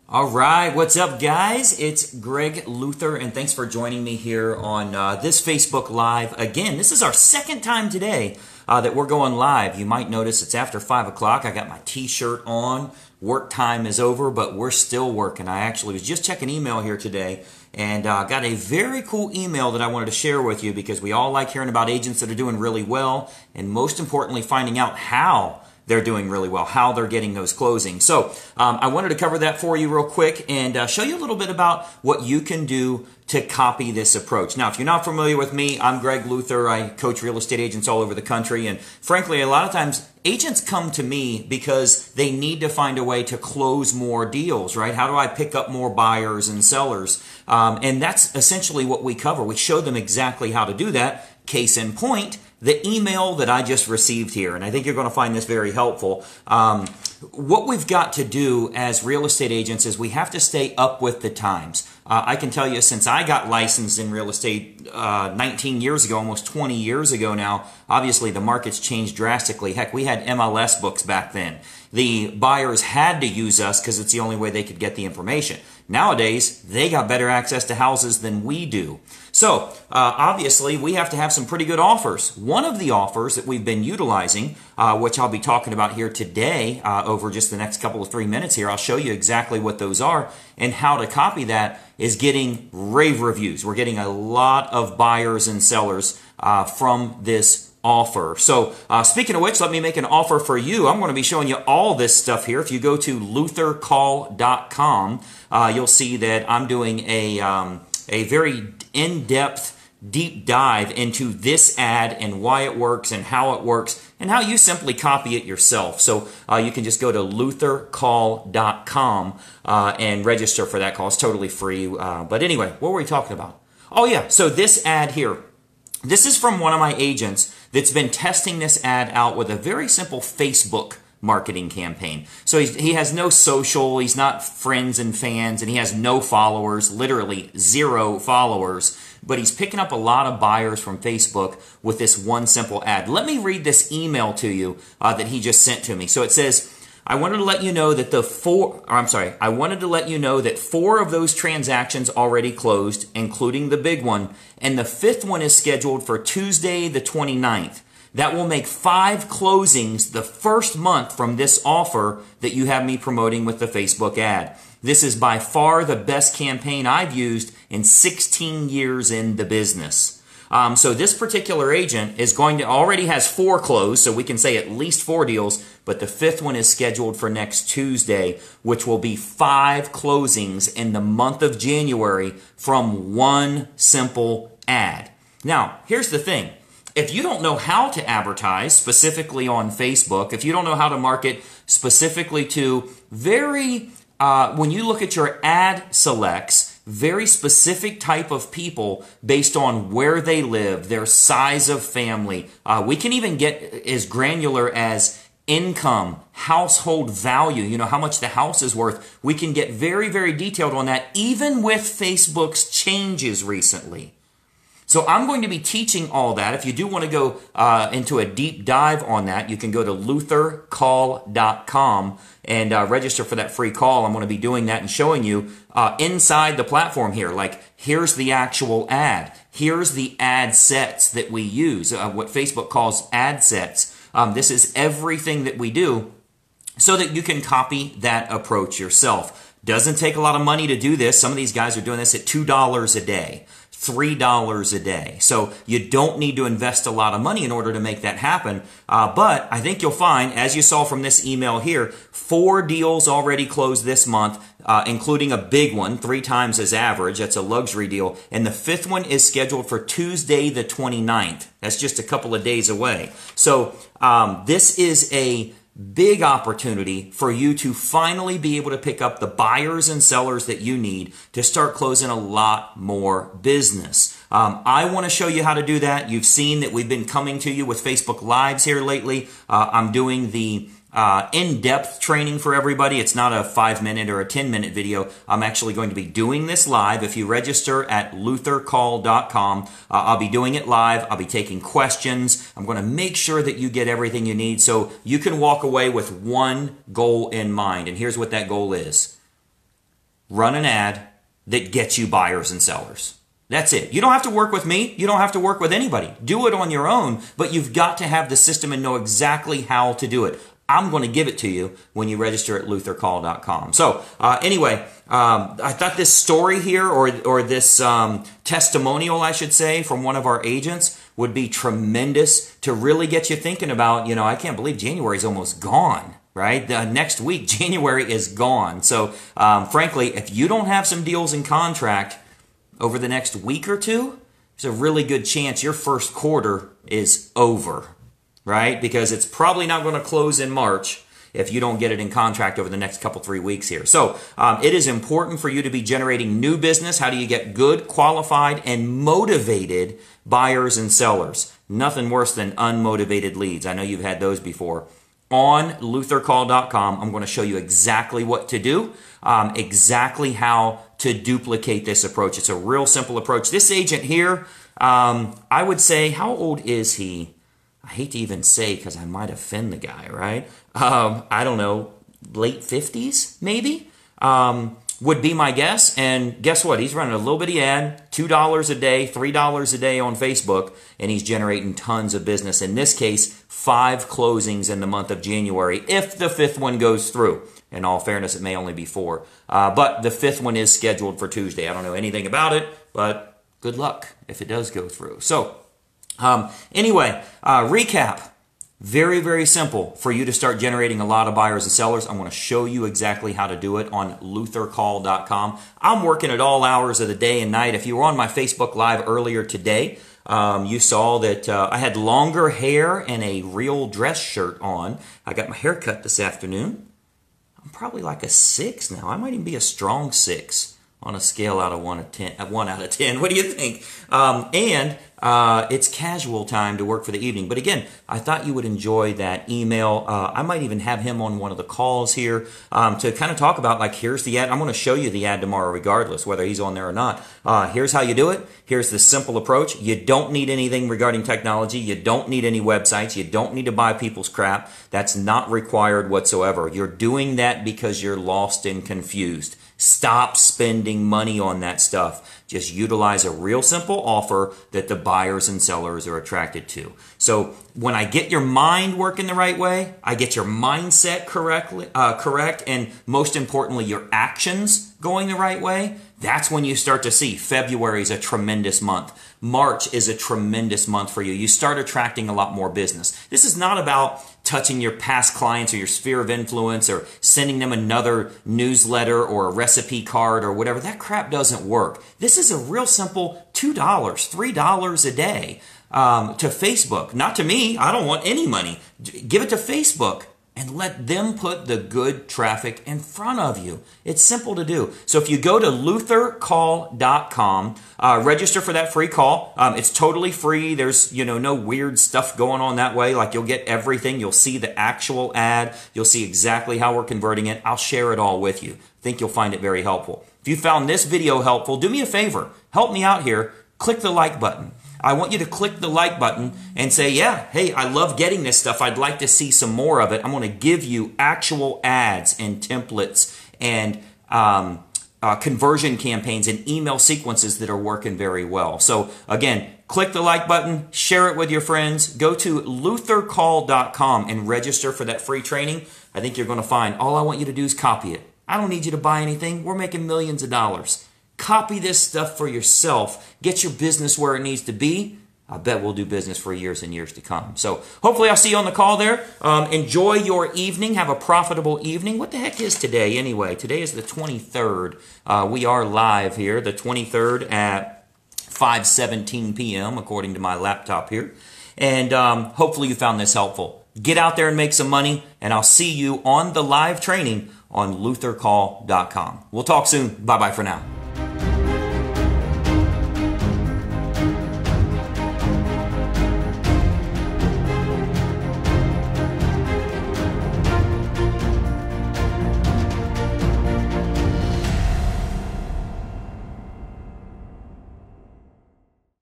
All right, what's up, guys? It's Greg Luther, and thanks for joining me here on this Facebook Live. Again, this is our second time today that we're going live. You might notice it's after 5 o'clock. I got my t-shirt on. Work time is over, but we're still working. I actually was just checking email here today and got a very cool email that I wanted to share with you because we all like hearing about agents that are doing really well, and most importantly, finding out how they're doing really well, how they're getting those closings. So I wanted to cover that for you real quick and show you a little bit about what you can do to copy this approach. Now, if you're not familiar with me, I'm Greg Luther. I coach real estate agents all over the country. And frankly, a lot of times agents come to me because they need to find a way to close more deals, right? How do I pick up more buyers and sellers? And that's essentially what we cover. We show them exactly how to do that. Case in point, the email that I just received here, and I think you're going to find this very helpful. What we've got to do as real estate agents is we have to stay up with the times. I can tell you, since I got licensed in real estate 19 years ago, almost 20 years ago now, obviously the market's changed drastically. Heck, we had MLS books back then. The buyers had to use us because it's the only way they could get the information. Nowadays, they got better access to houses than we do. So, obviously, we have to have some pretty good offers. One of the offers that we've been utilizing, which I'll be talking about here today over just the next couple of 3 minutes here, I'll show you exactly what those are and how to copy that, is getting rave reviews. We're getting a lot of buyers and sellers from this offer. So speaking of which, let me make an offer for you. I'm going to be showing you all this stuff here. If you go to luthercall.com, you'll see that I'm doing a very in-depth deep dive into this ad and why it works and how it works and how you simply copy it yourself. So you can just go to luthercall.com and register for that call. It's totally free. But anyway, what were we talking about? Oh yeah, so this ad here. This is from one of my agents that's been testing this ad out with a very simple Facebook marketing campaign. So he has no social, he's not friends and fans, and he has no followers, literally 0 followers, but he's picking up a lot of buyers from Facebook with this one simple ad. Let me read this email to you that he just sent to me. So it says, I wanted to let you know that I wanted to let you know that 4 of those transactions already closed, including the big one, and the 5th one is scheduled for Tuesday the 29th. That will make 5 closings the first month from this offer that you have me promoting with the Facebook ad. This is by far the best campaign I've used in 16 years in the business. So this particular agent is already has 4 closed, so we can say at least 4 deals, but the 5th one is scheduled for next Tuesday, which will be 5 closings in the month of January from one simple ad. Now, here's the thing. If you don't know how to advertise specifically on Facebook, if you don't know how to market specifically to when you look at your ad selects, very specific type of people based on where they live, their size of family. We can even get as granular as income, household value, you know, how much the house is worth. We can get very, very detailed on that, even with Facebook's changes recently. So I'm going to be teaching all that. If you do want to go into a deep dive on that, you can go to luthercall.com and register for that free call. I'm going to be doing that and showing you inside the platform here. Like, here's the actual ad. Here's the ad sets that we use, what Facebook calls ad sets. This is everything that we do so that you can copy that approach yourself. Doesn't take a lot of money to do this. Some of these guys are doing this at $2 a day. $3 a day. So you don't need to invest a lot of money in order to make that happen. But I think you'll find, as you saw from this email here, 4 deals already closed this month, including a big one, 3 times as average. That's a luxury deal. And the 5th one is scheduled for Tuesday the 29th. That's just a couple of days away. So this is a big opportunity for you to finally be able to pick up the buyers and sellers that you need to start closing a lot more business. I want to show you how to do that. You've seen that we've been coming to you with Facebook Lives here lately. I'm doing the in-depth training for everybody. It's not a 5-minute or a 10-minute video. I'm actually going to be doing this live. If you register at luthercall.com, I'll be doing it live. I'll be taking questions. I'm going to make sure that you get everything you need so you can walk away with one goal in mind. And here's what that goal is. run an ad that gets you buyers and sellers. That's it. You don't have to work with me. You don't have to work with anybody. Do it on your own, but you've got to have the system and know exactly how to do it. I'm going to give it to you when you register at luthercall.com. So anyway, I thought this story here, or this testimonial, I should say, from one of our agents would be tremendous to really get you thinking about, I can't believe January is almost gone, right? Next week, January is gone. So frankly, if you don't have some deals in contract over the next week or two, there's a really good chance your first quarter is over, right? Because it's probably not going to close in March if you don't get it in contract over the next couple, 3 weeks here. So it is important for you to be generating new business. How do you get good, qualified, and motivated buyers and sellers? Nothing worse than unmotivated leads. I know you've had those before. On luthercall.com, I'm going to show you exactly what to do, exactly how to duplicate this approach. It's a real simple approach. This agent here, I would say, how old is he? I hate to even say because I might offend the guy, right? I don't know, late 50s maybe would be my guess. And guess what? He's running a little bitty ad, $2 a day, $3 a day on Facebook, and he's generating tons of business. In this case, 5 closings in the month of January, if the 5th one goes through. In all fairness, it may only be 4. But the 5th one is scheduled for Tuesday. I don't know anything about it, but good luck if it does go through. So anyway, recap. Very, very simple for you to start generating a lot of buyers and sellers. I'm going to show you exactly how to do it on luthercall.com. I'm working at all hours of the day and night. If you were on my Facebook Live earlier today, you saw that I had longer hair and a real dress shirt on. I got my hair cut this afternoon. I'm probably like a 6 now. I might even be a strong 6 on a scale out of 1 out of 10. What do you think? It's casual time to work for the evening. But again, I thought you would enjoy that email. I might even have him on one of the calls here to kind of talk about, like, here's the ad. I'm going to show you the ad tomorrow regardless, whether he's on there or not. Here's how you do it. Here's the simple approach. You don't need anything regarding technology. You don't need any websites. You don't need to buy people's crap. That's not required whatsoever. You're doing that because you're lost and confused. Stop spending money on that stuff. Just utilize a real simple offer that the buyers and sellers are attracted to. So when I get your mind working the right way, I get your mindset correct, and most importantly, your actions going the right way, that's when you start to see February is a tremendous month. March is a tremendous month for you. You start attracting a lot more business. This is not about touching your past clients or your sphere of influence or sending them another newsletter or a recipe card or whatever. That crap doesn't work. This is a real simple $2, $3 a day to Facebook. Not to me. I don't want any money. Give it to Facebook and let them put the good traffic in front of you. It's simple to do. So if you go to luthercall.com, register for that free call. It's totally free. There's, no weird stuff going on that way. Like, you'll get everything. You'll see the actual ad. You'll see exactly how we're converting it. I'll share it all with you. I think you'll find it very helpful. If you found this video helpful, do me a favor. Help me out here. Click the like button. I want you to click the like button and say, yeah, hey, I love getting this stuff. I'd like to see some more of it. I'm going to give you actual ads and templates and conversion campaigns and email sequences that are working very well. So again, click the like button, share it with your friends, go to luthercall.com and register for that free training. I think you're going to find all I want you to do is copy it. I don't need you to buy anything. We're making millions of dollars. Copy this stuff for yourself. Get your business where it needs to be. I bet we'll do business for years and years to come. So hopefully I'll see you on the call there. Enjoy your evening. Have a profitable evening. What the heck is today anyway? Today is the 23rd. We are live here, the 23rd at 5:17 p.m. according to my laptop here. And hopefully you found this helpful. Get out there and make some money, and I'll see you on the live training on luthercall.com. We'll talk soon. Bye-bye for now.